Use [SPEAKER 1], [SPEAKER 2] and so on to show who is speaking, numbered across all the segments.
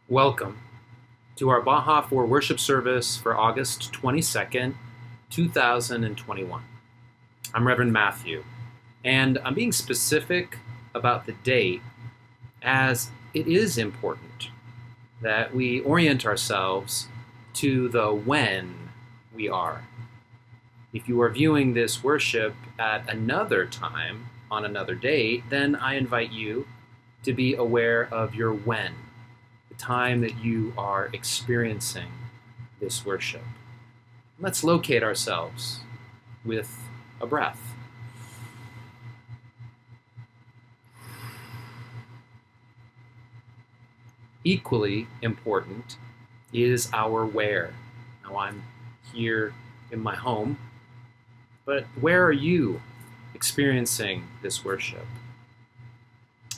[SPEAKER 1] Welcome to our Baja for worship service for August 22nd, 2021. I'm Reverend Matthew, and I'm being specific about the date as it is important that we orient ourselves to the when we are. If you are viewing this worship at another time on another date, then I invite you to be aware of your when, the time that you are experiencing this worship. Let's locate ourselves with a breath. Equally important is our where. Now I'm here in my home, but where are you experiencing this worship?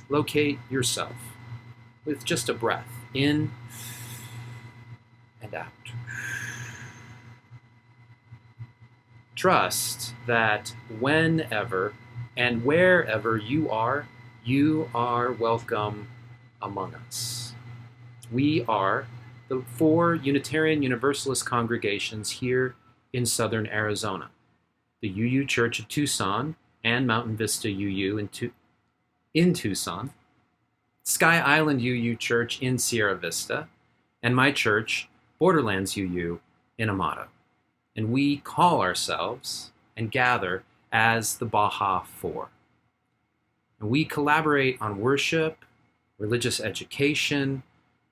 [SPEAKER 1] Locate yourself with just a breath, in and out. Trust that whenever and wherever you are welcome among us. We are the 4 Unitarian Universalist congregations here in southern Arizona: the UU Church of Tucson and Mountain Vista UU in Tucson, Sky Island UU Church in Sierra Vista, and my church, Borderlands UU, in Amado. And we call ourselves and gather as the Baja 4. And we collaborate on worship, religious education,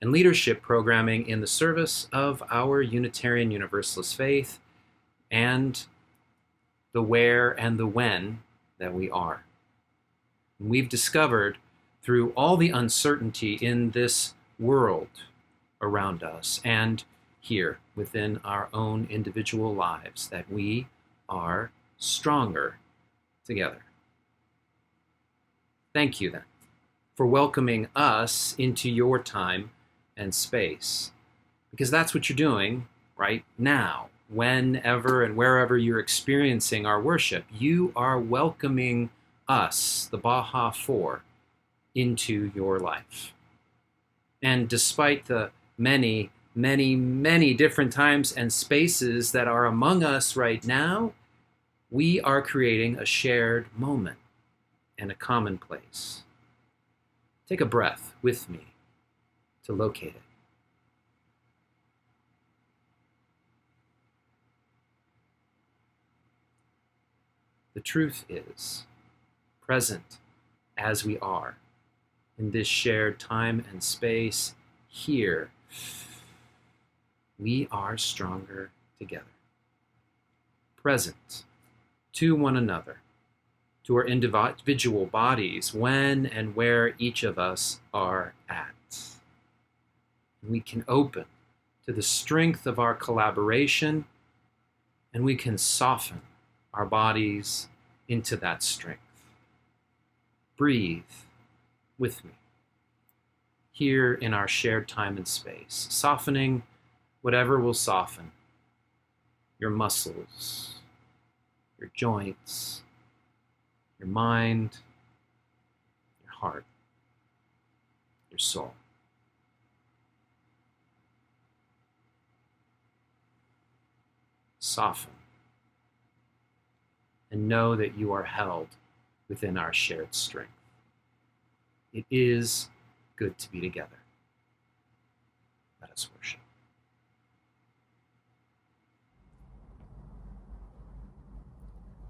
[SPEAKER 1] and leadership programming in the service of our Unitarian Universalist faith and the where and the when that we are. And we've discovered through all the uncertainty in this world around us and here within our own individual lives that we are stronger together. Thank you then for welcoming us into your time and space, because that's what you're doing right now. Whenever and wherever you're experiencing our worship, you are welcoming us, the Baja 4, into your life. And despite the many different times and spaces that are among us right now, we are creating a shared moment and a common place. Take a breath with me to locate it. The truth is, present as we are in this shared time and space here, we are stronger together. Present to one another, to our individual bodies, when and where each of us are at. We can open to the strength of our collaboration, and we can soften our bodies into that strength. Breathe with me here in our shared time and space, softening whatever will soften your muscles, your joints, your mind, your heart, your soul. Soften and know that you are held within our shared strength. It is good to be together. Let us worship.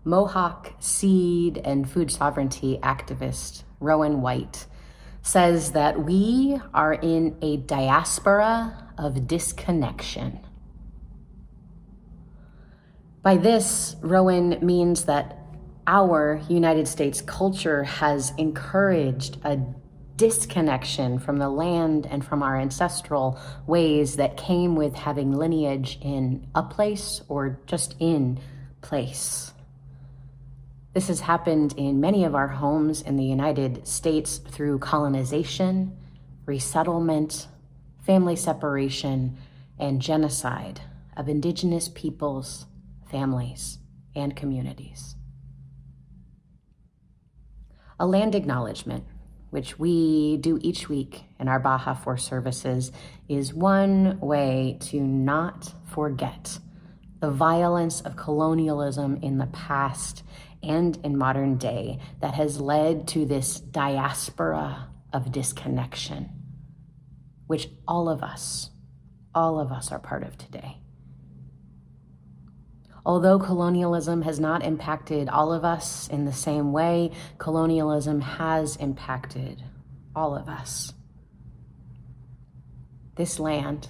[SPEAKER 2] Mohawk seed and food sovereignty activist Rowan White says that we are in a diaspora of disconnection. By this, Rowan means that our United States culture has encouraged a disconnection from the land and from our ancestral ways that came with having lineage in a place or just in place. This has happened in many of our homes in the United States through colonization, resettlement, family separation, and genocide of indigenous peoples, families, and communities. A land acknowledgement which we do each week in our Baja 4 services, is one way to not forget the violence of colonialism in the past and in modern day that has led to this diaspora of disconnection, which all of us are part of today. Although colonialism has not impacted all of us in the same way, colonialism has impacted all of us. This land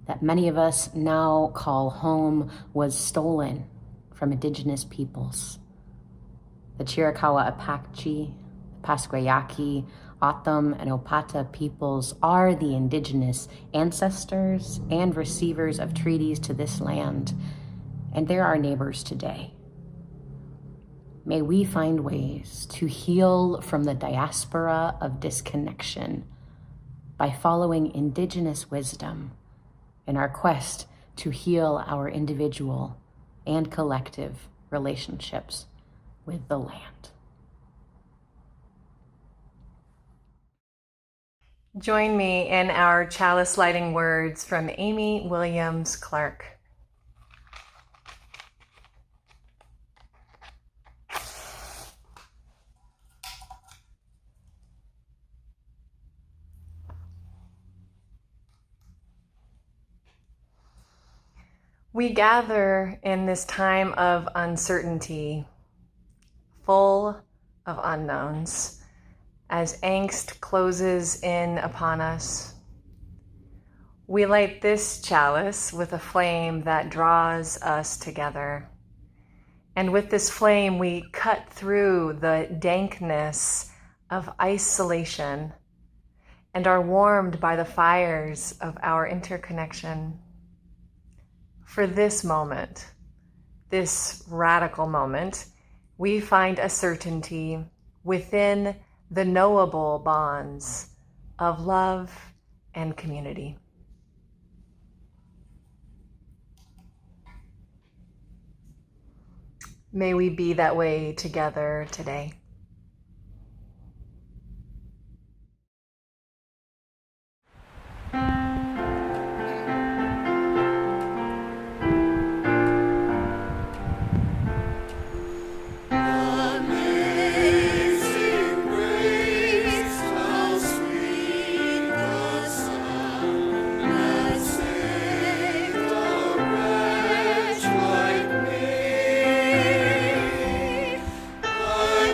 [SPEAKER 2] that many of us now call home was stolen from indigenous peoples. The Chiricahua Apache, Pasquayaqui, O'odham, and Opata peoples are the indigenous ancestors and receivers of treaties to this land, and they're our neighbors today. May we find ways to heal from the diaspora of disconnection by following indigenous wisdom in our quest to heal our individual and collective relationships with the land.
[SPEAKER 3] Join me in our Chalice Lighting words from Amy Williams Clark. We gather in this time of uncertainty, full of unknowns, as angst closes in upon us. We light this chalice with a flame that draws us together. And with this flame, we cut through the dankness of isolation and are warmed by the fires of our interconnection. For this moment, this radical moment, we find a certainty within the knowable bonds of love and community. May we be that way together today.
[SPEAKER 4] I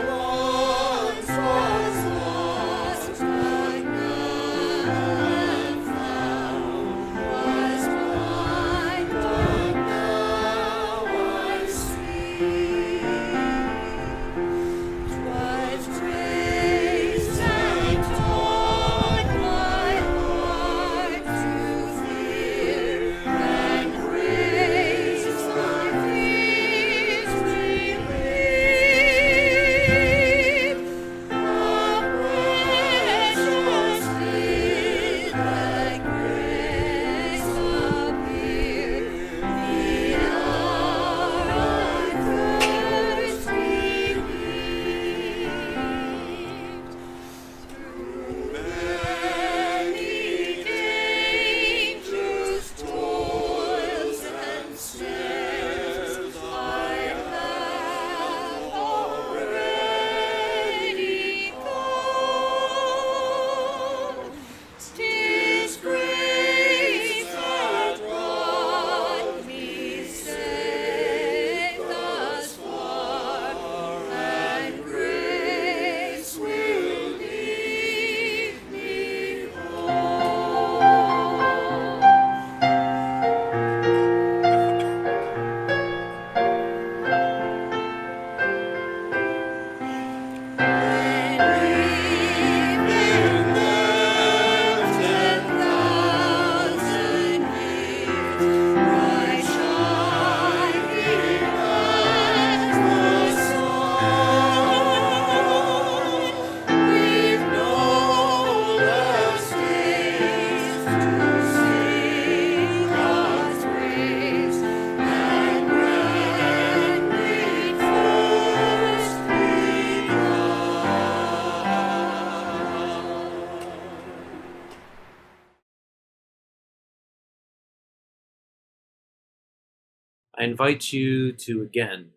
[SPEAKER 1] I invite you to again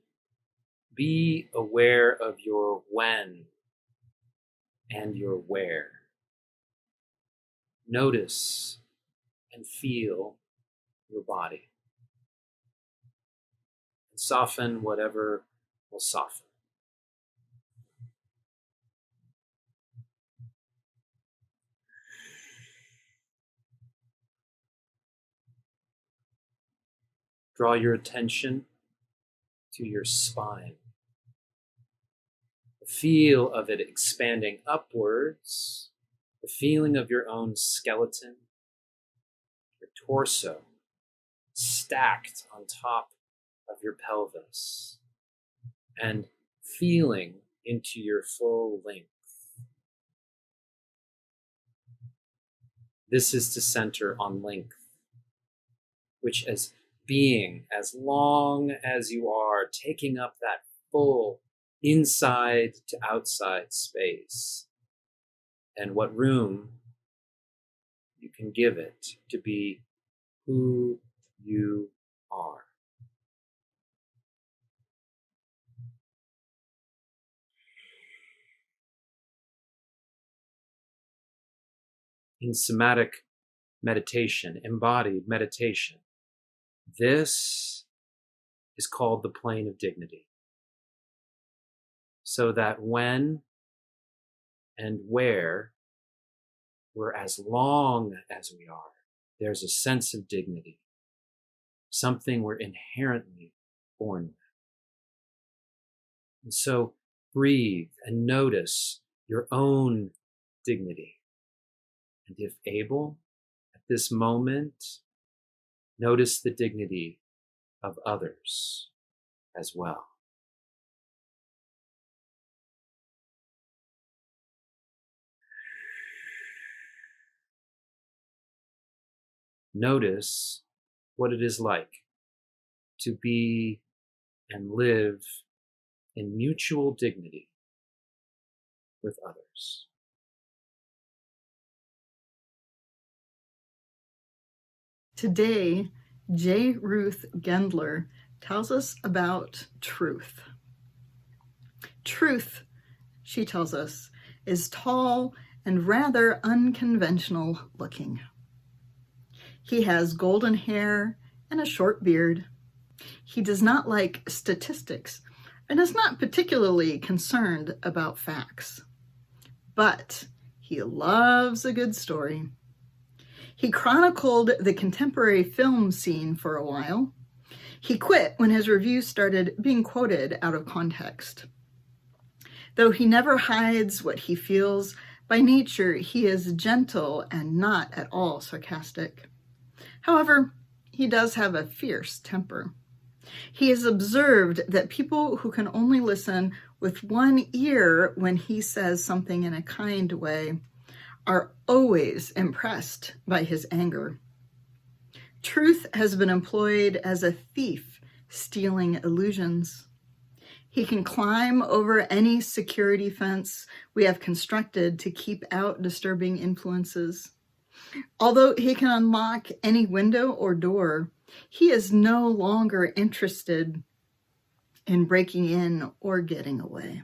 [SPEAKER 1] be aware of your when and your where. Notice and feel your body. And soften whatever will soften. Draw your attention to your spine. The feel of it expanding upwards, the feeling of your own skeleton, your torso stacked on top of your pelvis, and feeling into your full length. This is to center on length, which as being as long as you are, taking up that full inside to outside space, and what room you can give it to be who you are. In somatic meditation, embodied meditation, this is called the plane of dignity. So that when and where we're as long as we are, there's a sense of dignity, something we're inherently born with. And so breathe and notice your own dignity. And if able, at this moment, notice the dignity of others as well. Notice what it is like to be and live in mutual dignity with others.
[SPEAKER 4] Today, J. Ruth Gendler tells us about truth. Truth, she tells us, is tall and rather unconventional looking. He has golden hair and a short beard. He does not like statistics and is not particularly concerned about facts. But he loves a good story. He chronicled the contemporary film scene for a while. He quit when his reviews started being quoted out of context. Though he never hides what he feels, by nature he is gentle and not at all sarcastic. However, he does have a fierce temper. He has observed that people who can only listen with one ear when he says something in a kind way are always impressed by his anger. Truth has been employed as a thief stealing illusions. He can climb over any security fence we have constructed to keep out disturbing influences. Although he can unlock any window or door, he is no longer interested in breaking in or getting away.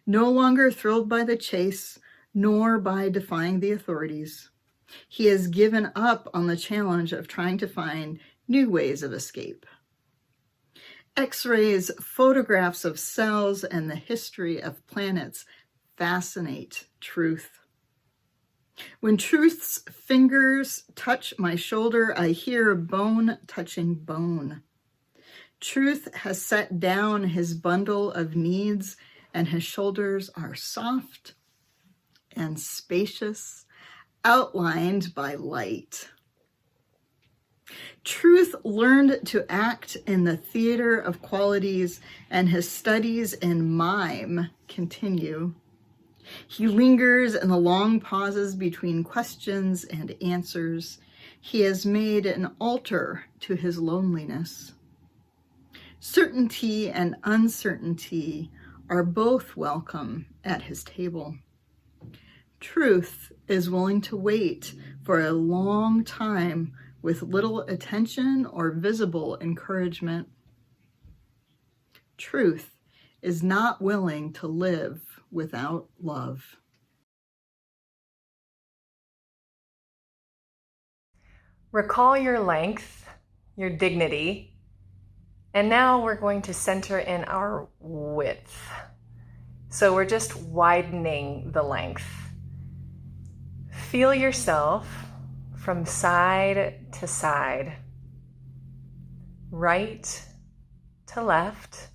[SPEAKER 4] No longer thrilled by the chase, nor by defying the authorities. He has given up on the challenge of trying to find new ways of escape. X-rays, photographs of cells, and the history of planets fascinate Truth. When Truth's fingers touch my shoulder, I hear bone touching bone. Truth has set down his bundle of needs, and his shoulders are soft and spacious, outlined by light. Truth learned to act in the theater of qualities, and his studies in mime continue. He lingers in the long pauses between questions and answers. He has made an altar to his loneliness. Certainty and uncertainty are both welcome at his table. Truth is willing to wait for a long time with little attention or visible encouragement. Truth is not willing to live without love.
[SPEAKER 3] Recall your length, your dignity, and now we're going to center in our width. So we're just widening the length. Feel yourself from side to side, right to left,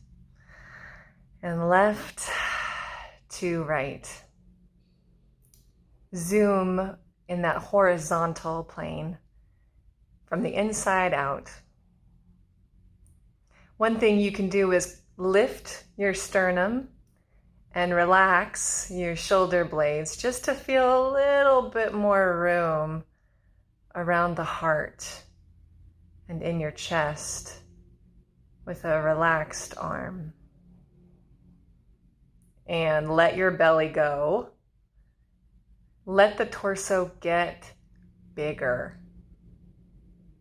[SPEAKER 3] and left to right. Zoom in that horizontal plane from the inside out. One thing you can do is lift your sternum and relax your shoulder blades just to feel a little bit more room around the heart and in your chest with a relaxed arm. And let your belly go. Let the torso get bigger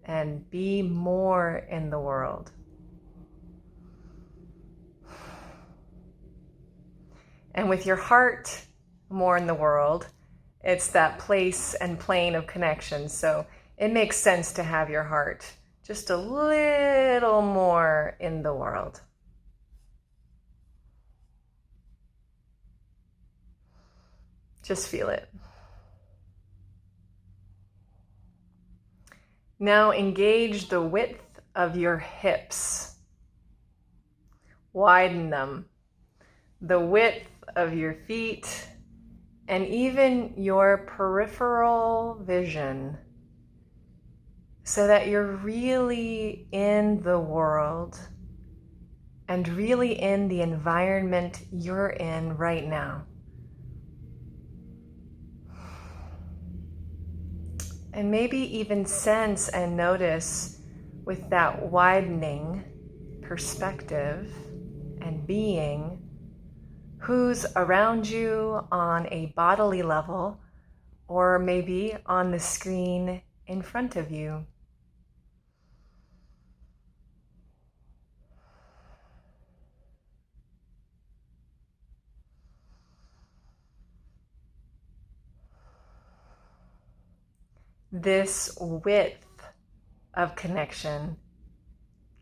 [SPEAKER 3] and be more in the world. And with your heart more in the world, it's that place and plane of connection. So it makes sense to have your heart just a little more in the world. Just feel it. Now engage the width of your hips. Widen them. The width of your feet and even your peripheral vision so that you're really in the world and really in the environment you're in right now. And maybe even sense and notice with that widening perspective and being who's around you on a bodily level or maybe on the screen in front of you. This width of connection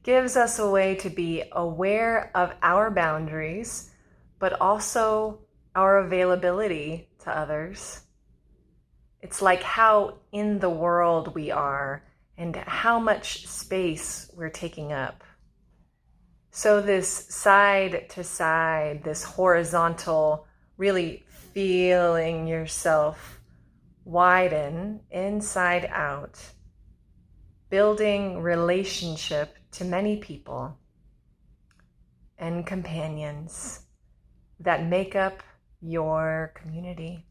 [SPEAKER 3] gives us a way to be aware of our boundaries, but also our availability to others. It's like how in the world we are and how much space we're taking up. So this side to side, this horizontal, really feeling yourself widen inside out, building relationship to many people and companions that make up your community.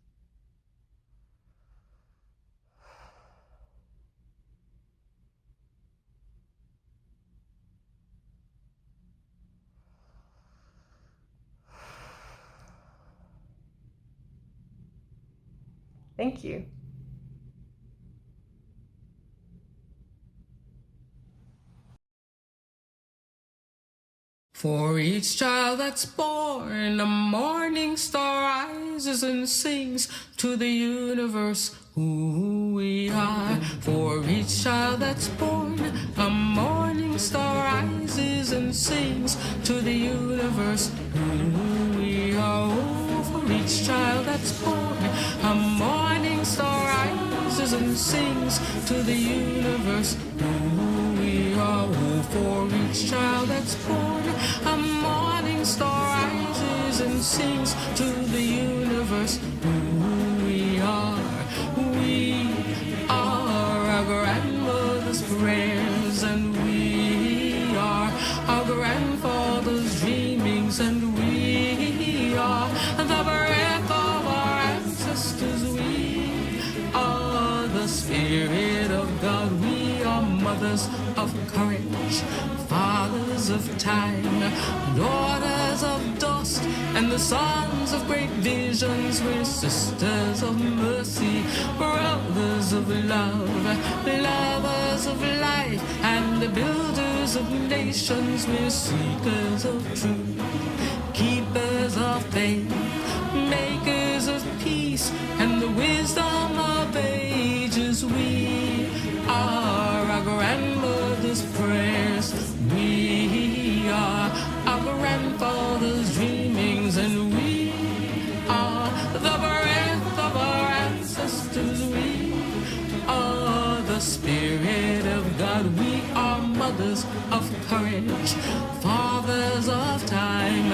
[SPEAKER 3] Thank you.
[SPEAKER 5] For each child that's born, a morning star rises and sings to the universe who we are. For each child that's born, a morning star rises and sings to the universe who we are. Oh, for each child that's born, a morning star rises and sings to the universe who we are. Oh, for each child that's born, a morning star rises and sings to the universe who we are. We are our grandmother's prayers, and we are our grandfather's dreamings, and we are the breath of our ancestors. We are the Spirit of God. We are mothers of courage, fathers of time, daughters of dust. dust, and the sons of great visions. We're sisters of mercy, brothers of love, lovers of life, and the builders of nations. We're seekers of truth, keepers of faith, makers of peace, and the wisdom of ages. We are our grandmother's prayers. We are our grandfather's dreamings, and we are the breath of our ancestors. We are the Spirit of God. We are mothers of courage, fathers of time,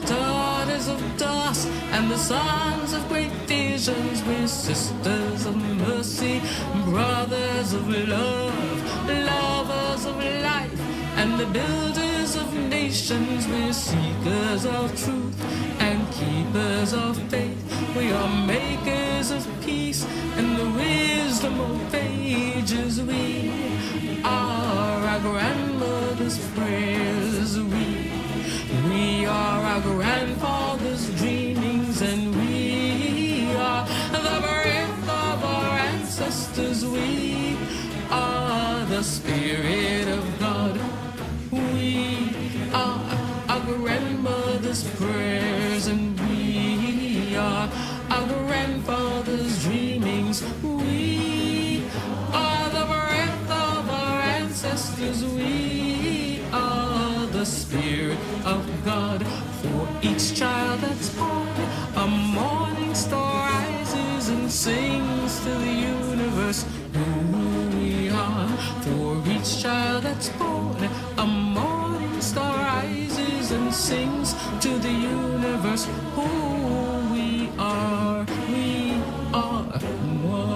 [SPEAKER 5] daughters of dust, and the sons of great visions. We're sisters of mercy, brothers of love, lovers of life, and the builders of nations. We're seekers of truth and keepers of faith. We are makers of peace and the wisdom of ages. We are our grandmother's prayers. We are our grandfather's dreamings, and we are the breath of our ancestors. We are the Spirit of God. We are our grandmother's prayers, and we are our grandfather's dreamings. We are the breath of our ancestors. We are the Spirit of God. For each child that's born, a morning star rises and sings to the universe who we are. For each child that's born, a morning star rises and sings to the universe who we are. We are one.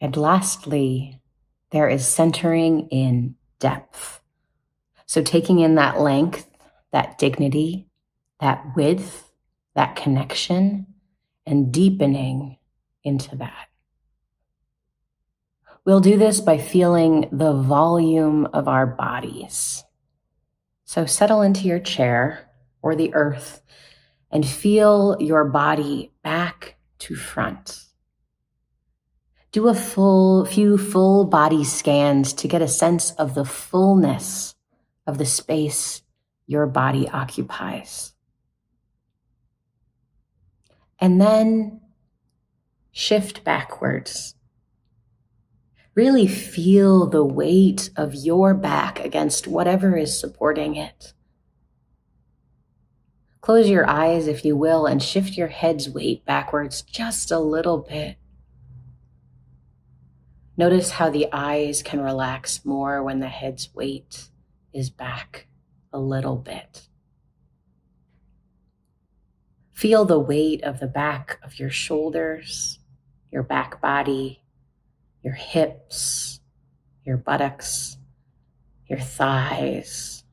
[SPEAKER 2] And lastly, there is centering in depth. So taking in that length, that dignity, that width, that connection, and deepening into that. We'll do this by feeling the volume of our bodies. So settle into your chair or the earth and feel your body back to front. Do a few full body scans to get a sense of the fullness of the space your body occupies. And then shift backwards. Really feel the weight of your back against whatever is supporting it. Close your eyes, if you will, and shift your head's weight backwards just a little bit. Notice how the eyes can relax more when the head's weight is back a little bit. Feel the weight of the back of your shoulders, your back body, your hips, your buttocks, your thighs,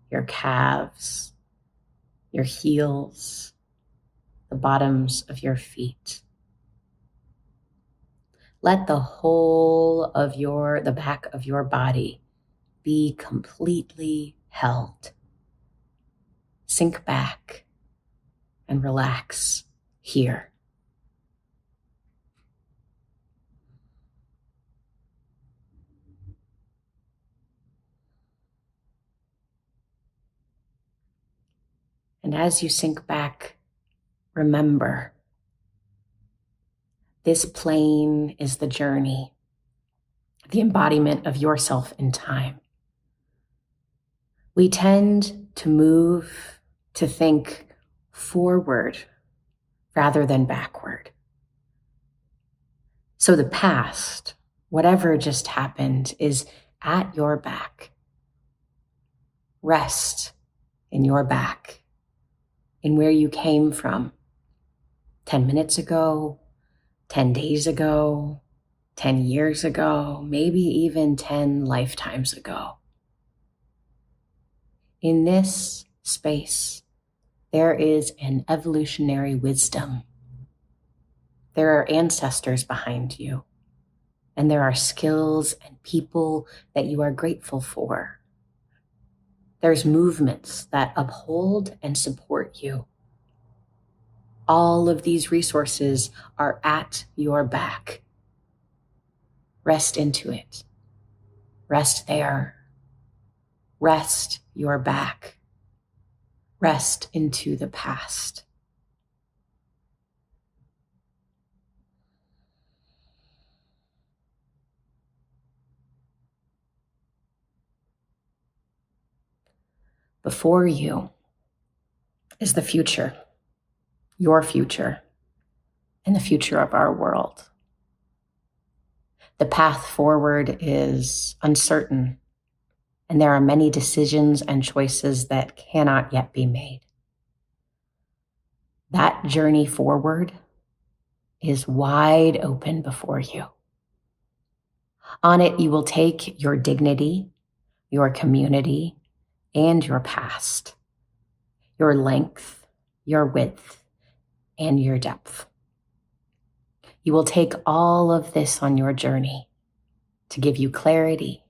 [SPEAKER 2] your calves, your heels, the bottoms of your feet. Let the whole of the back of your body be completely held. Sink back and relax here. And as you sink back, remember, this plane is the journey, the embodiment of yourself in time. We tend to move, to think forward rather than backward. So the past, whatever just happened, is at your back. Rest in your back, in where you came from 10 minutes ago, 10 days ago, 10 years ago, maybe even 10 lifetimes ago. In this space, there is an evolutionary wisdom. There are ancestors behind you. and there are skills and people that you are grateful for. There's movements that uphold and support you. All of these resources are at your back. Rest into it. Rest there. Rest your back. Rest into the past. Before you is the future, your future, and the future of our world. The path forward is uncertain, and there are many decisions and choices that cannot yet be made. That journey forward is wide open before you. On it, you will take your dignity, your community, and your past, your length, your width, and your depth. You will take all of this on your journey to give you clarity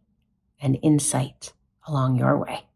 [SPEAKER 2] and insight along your way.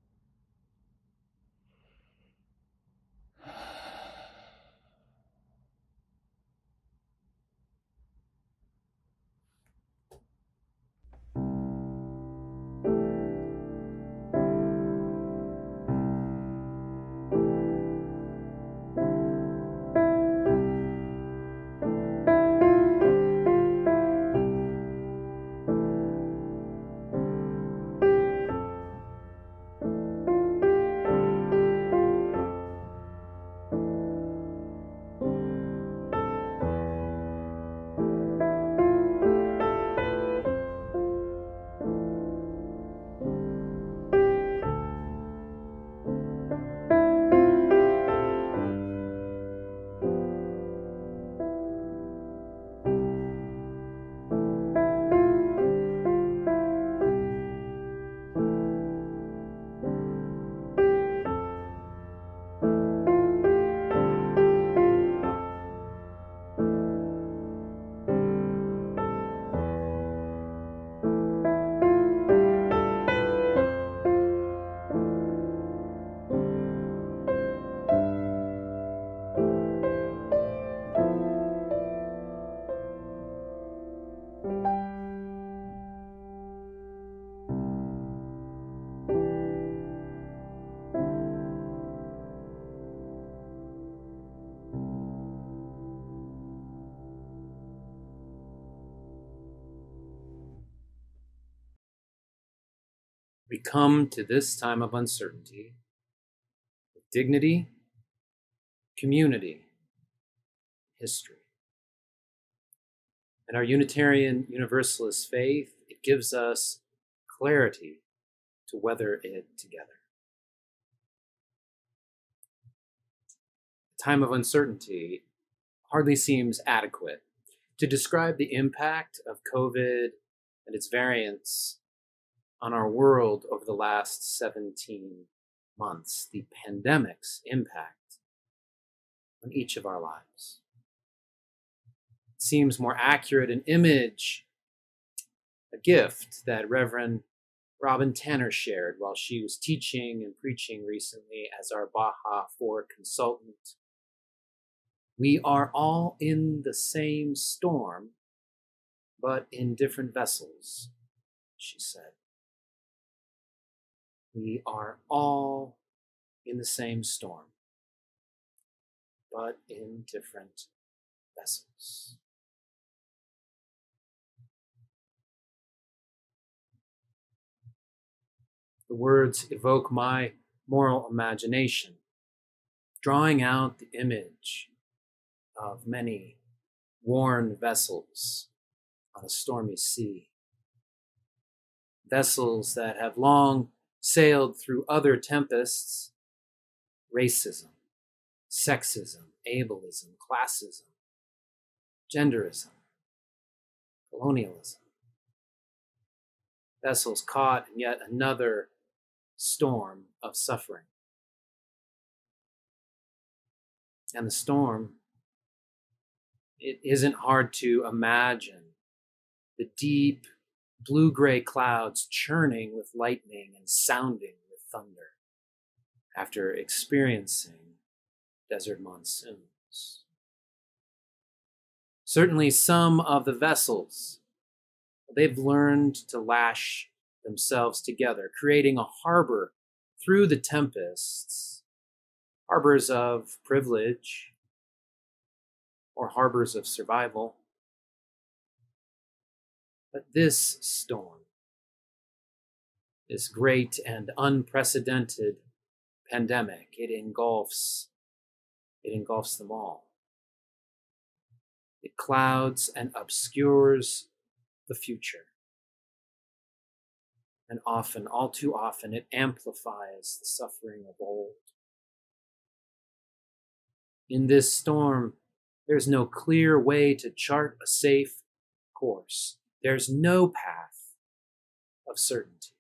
[SPEAKER 1] We come to this time of uncertainty with dignity, community, history. In our Unitarian Universalist faith, it gives us clarity to weather it together. A time of uncertainty hardly seems adequate to describe the impact of COVID and its variants on our world over the last 17 months, the pandemic's impact on each of our lives. It seems more accurate an image, a gift that Reverend Robin Tanner shared while she was teaching and preaching recently as our Baja 4 consultant. We are all in the same storm, but in different vessels, she said. We are all in the same storm, but in different vessels. The words evoke my moral imagination, drawing out the image of many worn vessels on a stormy sea. Vessels that have long sailed through other tempests: racism, sexism, ableism, classism, genderism, colonialism. Vessels caught in yet another storm of suffering. And the storm, it isn't hard to imagine the deep blue-gray clouds churning with lightning and sounding with thunder after experiencing desert monsoons. Certainly some of the vessels, they've learned to lash themselves together, creating a harbor through the tempests, harbors of privilege or harbors of survival. But this storm, this great and unprecedented pandemic, it engulfs them all. It clouds and obscures the future. And often, all too often, it amplifies the suffering of old. In this storm, there's no clear way to chart a safe course. There's no path of certainty.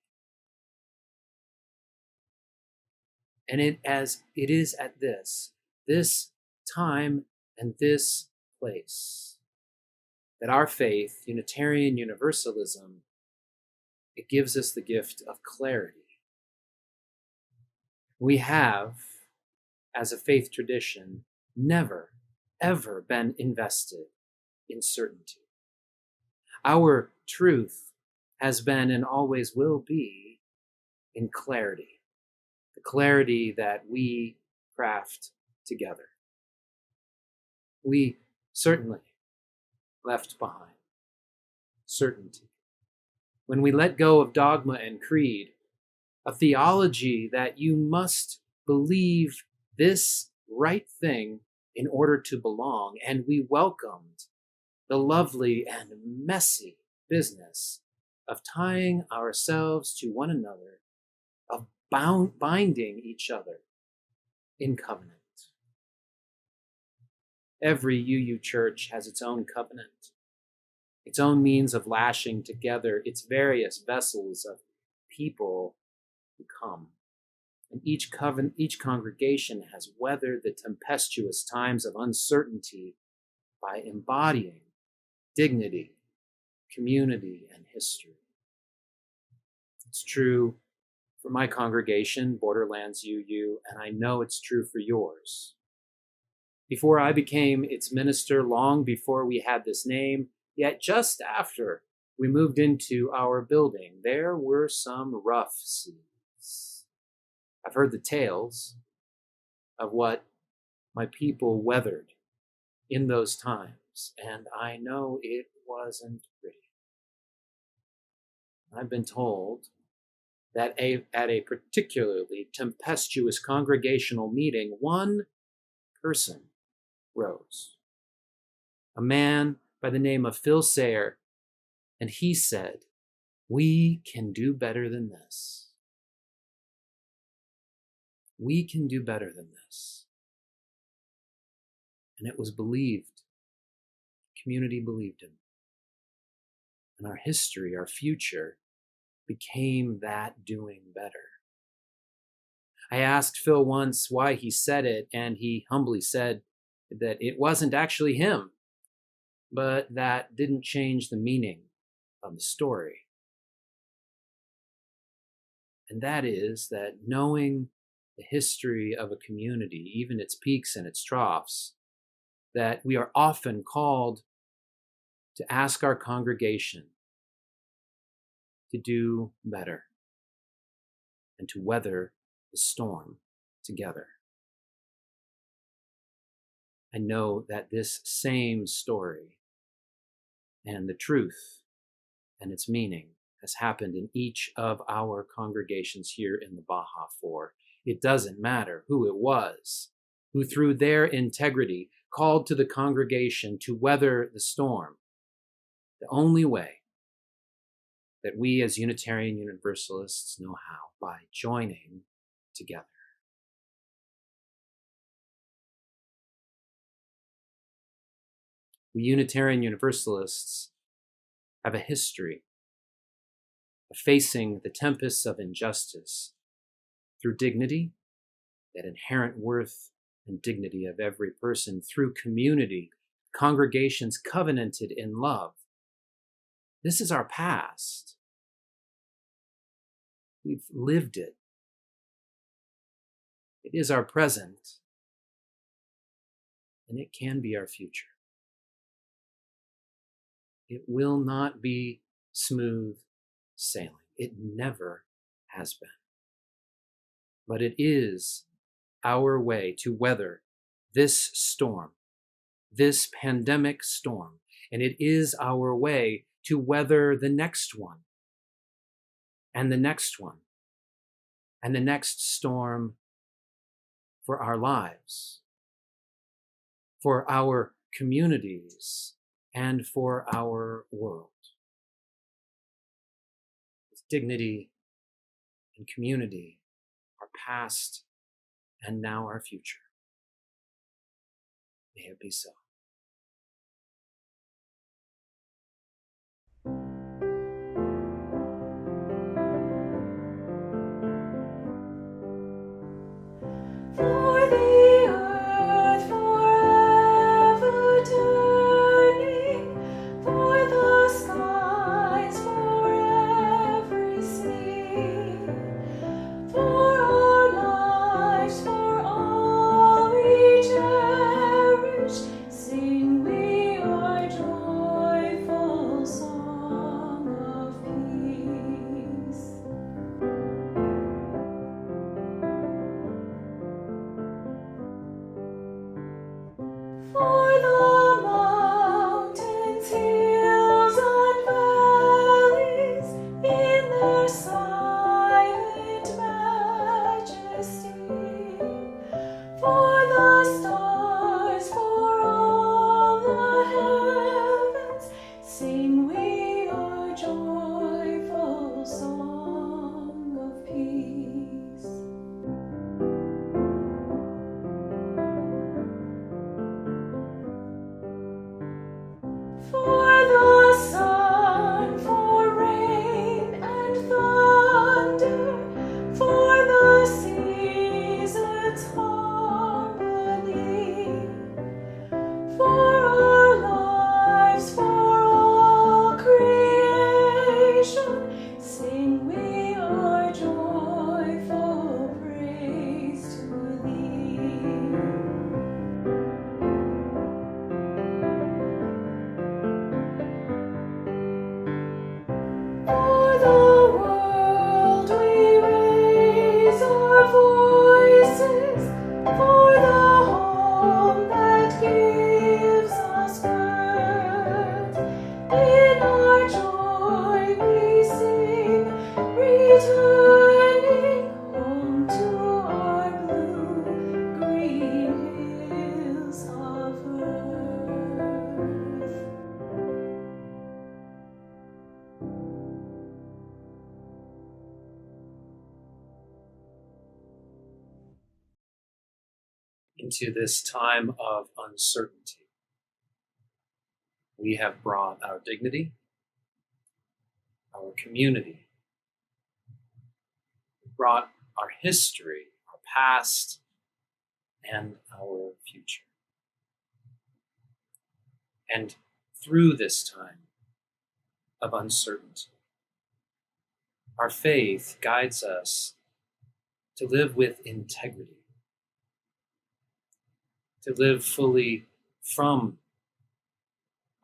[SPEAKER 1] And it is at this time and this place that our faith, Unitarian Universalism, it gives us the gift of clarity. We have, as a faith tradition, never, ever been invested in certainty. Our truth has been and always will be in clarity, the clarity that we craft together. We certainly left behind certainty. When we let go of dogma and creed, a theology that you must believe this right thing in order to belong, and we welcomed the lovely and messy business of tying ourselves to one another, of binding each other in covenant. Every UU church has its own covenant, its own means of lashing together its various vessels of people who come. And each congregation has weathered the tempestuous times of uncertainty by embodying dignity, community, and history. It's true for my congregation, Borderlands UU, and I know it's true for yours. Before I became its minister, long before we had this name, yet just after we moved into our building, there were some rough seas. I've heard the tales of what my people weathered in those times, and I know it wasn't pretty. I've been told that at a particularly tempestuous congregational meeting, one person rose, a man by the name of Phil Sayer, and he said, "We can do better than this. We can do better than this." And it was believed. The community believed him. And our history, our future, became that doing better. I asked Phil once why he said it, and he humbly said that it wasn't actually him, but that didn't change the meaning of the story. And that is that knowing the history of a community, even its peaks and its troughs, that we are often called to ask our congregation to do better and to weather the storm together. I know that this same story and the truth and its meaning has happened in each of our congregations here in the Baja 4. It doesn't matter who it was, who through their integrity called to the congregation to weather the storm. The only way that we as Unitarian Universalists know how, by joining together. We Unitarian Universalists have a history of facing the tempests of injustice through dignity, that inherent worth and dignity of every person, through community, congregations covenanted in love, This is our past. We've lived it. It is our present, and it can be our future. It will not be smooth sailing. It never has been. But it is our way to weather this storm, this pandemic storm, and it is our way to weather the next one, and the next one, and the next storm for our lives, for our communities, and for our world. With dignity and community, our past and now our future. May it be so.
[SPEAKER 3] For the earth forever turning, for the skies for every sea, for our lives, for all we cherish, sing we our joyful song of peace. For the mountains, hills, and valleys, in their silent majesty, for the stars, for all the heavens, sing we our joyful song of peace. For the sun, for rain and thunder, for the seasons' harmony, for our lives, for all creation, sing we our joyful praise to thee. For the world we raise our voices, for the home that gives us birth. In our joy we sing, returning home to our blue-green hills of earth.
[SPEAKER 1] Into this time of uncertainty, we have brought our dignity, our community, brought our history, our past, and our future. And through this time of uncertainty, our faith guides us to live with integrity, to live fully from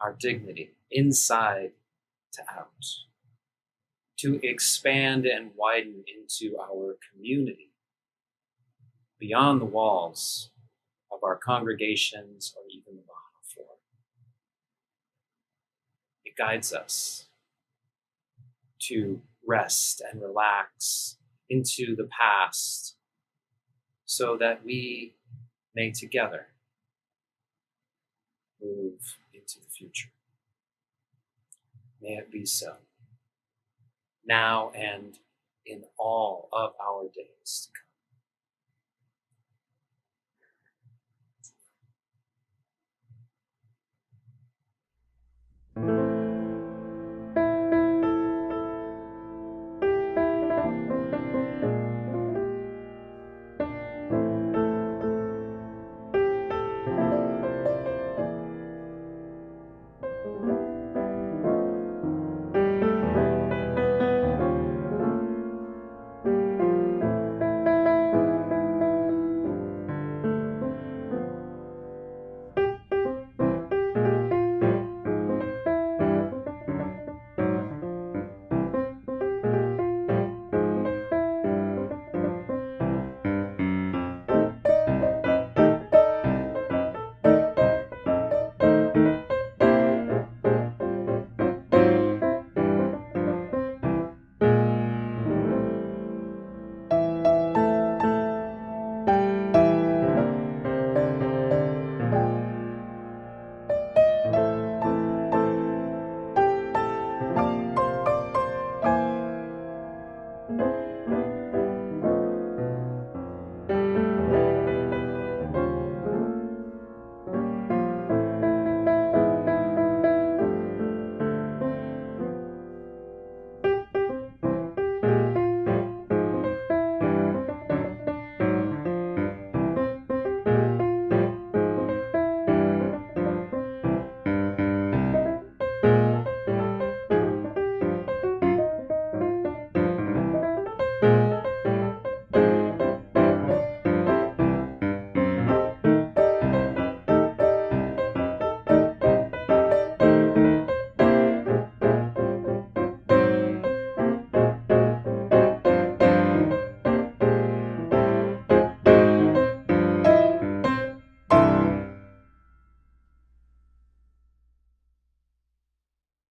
[SPEAKER 1] our dignity, inside to out, to expand and widen into our community, beyond the walls of our congregations or even the Baja floor. It guides us to rest and relax into the past so that we may together move into the future. May it be so, now and in all of our days to come.